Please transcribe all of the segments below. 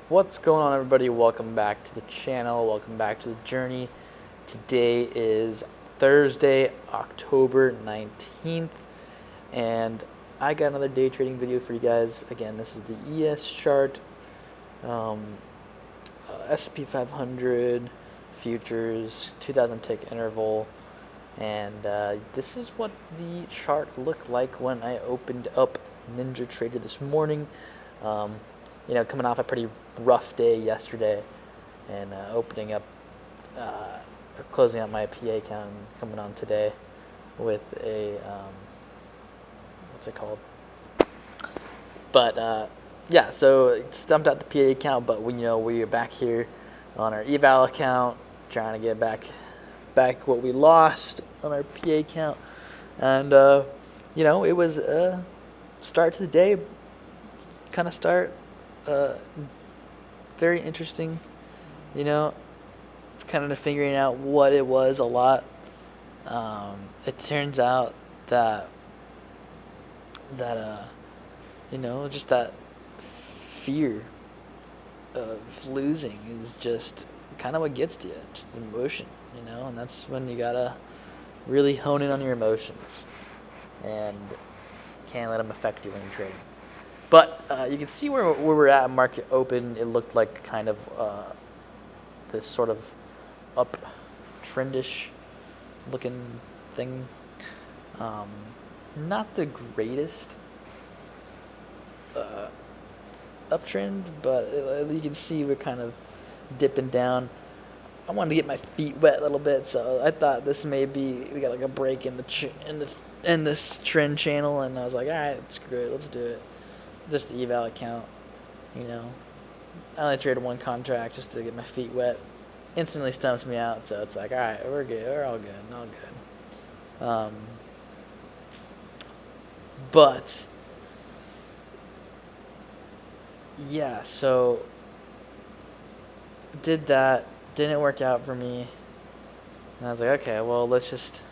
What's going on, everybody? Welcome back to the channel. Welcome back to the journey. Today is Thursday, October 19th, and I got another day trading video for you guys. Again, this is the ES chart, um, S&P 500 futures, 2000 tick interval, and this is what the chart looked like when I opened up NinjaTrader this morning. Coming off a pretty rough day yesterday, and opening up, or closing out my PA account, and coming on today with a what's it called? But yeah, so it stumped out the PA account, but we are back here on our eval account, trying to get back what we lost on our PA account, and it was a start to the day, kind of start. Very interesting, kind of figuring out what it was a lot. It turns out that just that fear of losing is just kind of what gets to you, just the emotion, and that's when you gotta really hone in on your emotions and can't let them affect you when you're trading. But you can see where we're at market open. It looked like kind of this sort of up trendish looking thing. Not the greatest uptrend, but you can see we're kind of dipping down. I wanted to get my feet wet a little bit, so I thought this may be, we got like a break in this trend channel, and I was like, all right, screw it, let's do it. Just the eval account, I only traded one contract just to get my feet wet. Instantly stumps me out, so it's like, all right, we're good, we're all good. But yeah, so did that, didn't work out for me, and I was like, okay, well, let's just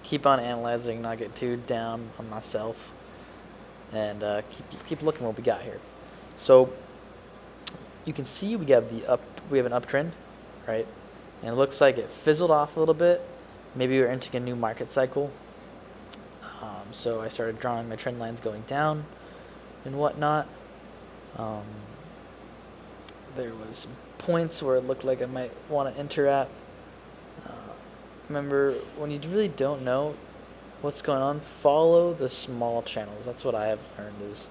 keep on analyzing, not get too down on myself, and keep looking what we got here. So you can see we have an uptrend, right? And it looks like it fizzled off a little bit. Maybe we're entering a new market cycle. So I started drawing my trend lines going down and whatnot. There was some points where it looked like I might want to enter at. Remember, when you really don't know what's going on, follow the small channels. That's what I have learned, is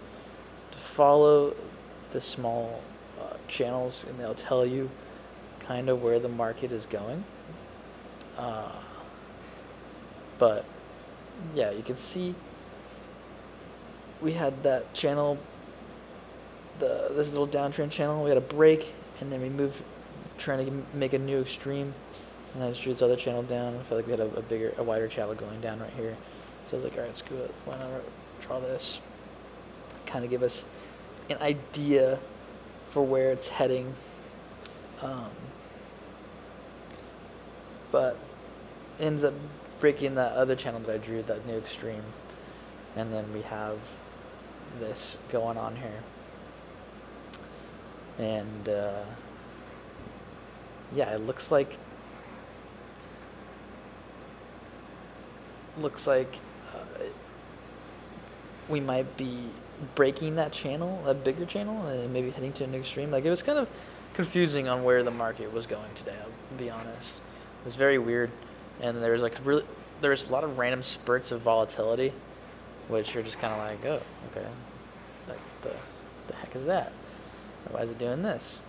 to follow the small channels, and they'll tell you kind of where the market is going. But yeah, you can see we had that channel, this little downtrend channel. We had a break, and then we moved, trying to make a new extreme. And I just drew this other channel down. I felt like we had a wider channel going down right here. So I was like, all right, screw it. Why not draw this? Kind of give us an idea for where it's heading. But ends up breaking that other channel that I drew, that new extreme. And then we have this going on here. And yeah, it looks like we might be breaking that channel, a bigger channel, and maybe heading to an extreme. Like, it was kind of confusing on where the market was going today, I'll be honest. It was very weird, and there was a lot of random spurts of volatility, which are just kind of like, oh, okay, like the heck is that? Why is it doing this?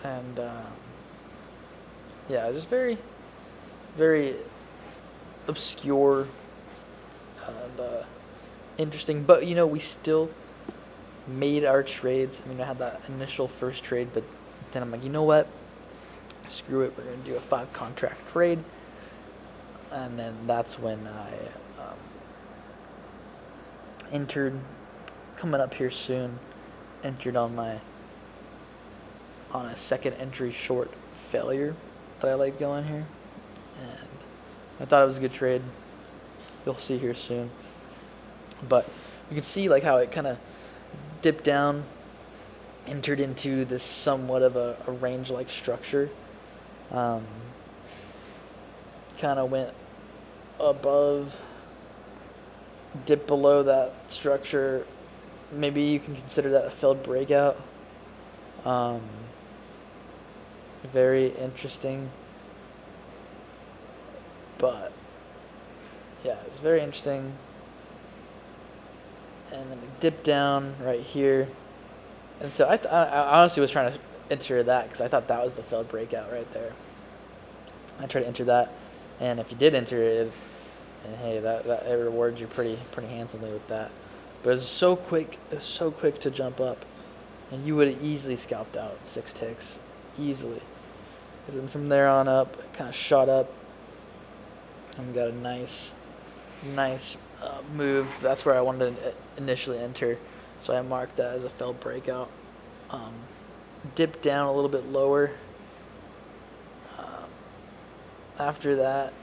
And yeah, it was just very, very obscure and interesting, but we still made our trades. I had that initial first trade, but then I'm like, you know what, screw it, we're gonna do a 5 contract trade. And then that's when I entered, coming up here soon, entered on a second entry short failure that I like going here, and I thought it was a good trade. You'll see here soon. But you can see like how it kind of dipped down entered into this somewhat of a range-like structure. Kind of went above, dipped below that structure. Maybe you can consider that a failed breakout. Very interesting. But yeah, it's very interesting. And then we dip down right here. And so I honestly was trying to enter that because I thought that was the failed breakout right there. I tried to enter that, and if you did enter it, and hey, that it rewards you pretty handsomely with that. But it was so quick to jump up, and you would have easily scalped out 6 ticks, easily. Because then from there on up, it kind of shot up, and we got a nice move. That's where I wanted to initially enter, so I marked that as a failed breakout. Dipped down a little bit lower. After that,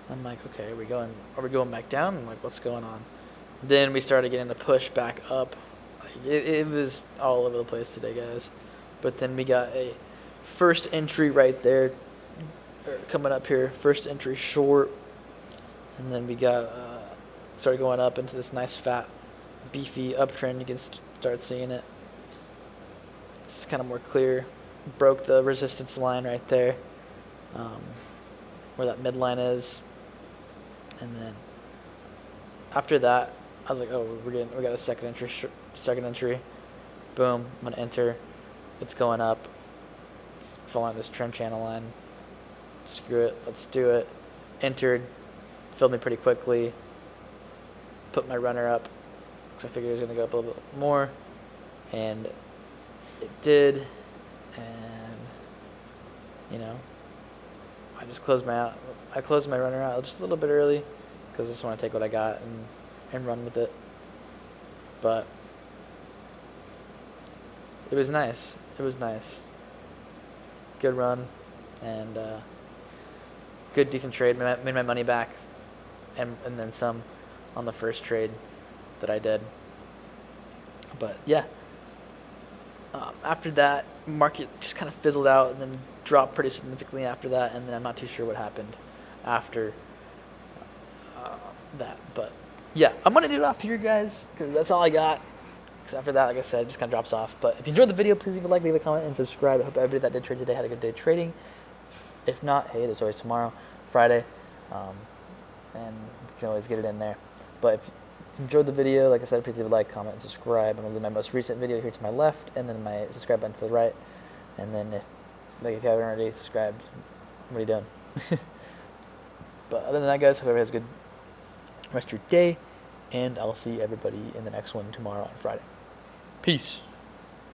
I'm like, okay, are we going back down? I'm like, what's going on? Then we started getting the push back up. It was all over the place today, guys. But then we got a first entry right there, coming up here. First entry short, and then we got started going up into this nice fat, beefy uptrend. You can start seeing it. It's kind of more clear. Broke the resistance line right there, where that midline is, and then after that, I was like, oh, we got a second entry. Boom, I'm gonna enter. It's going up. It's following this trend channel line. Screw it, let's do it. Entered, filled me pretty quickly. Put my runner up because I figured it was gonna go up a little bit more, and it did. And you know, I closed my runner out just a little bit early because I just want to take what I got and run with it. But it was nice. Good run, and good decent trade. Made my money back, and then some on the first trade that I did. But yeah, after that, market just kind of fizzled out and then dropped pretty significantly after that, and then I'm not too sure what happened after that. But yeah, I'm gonna do it off here, guys, because that's all I got. Because after that, like I said, it just kind of drops off. But if you enjoyed the video, please leave a like, leave a comment, and subscribe. I hope everybody that did trade today had a good day trading. If not, hey, there's always tomorrow, Friday, and you can always get it in there. But if you enjoyed the video, like I said, please leave a like, comment, and subscribe. And I'll do my most recent video here to my left, and then my subscribe button to the right. And then if you haven't already subscribed, what are you doing? But other than that, guys, hope everybody has a good rest of your day, and I'll see everybody in the next one tomorrow on Friday. Peace.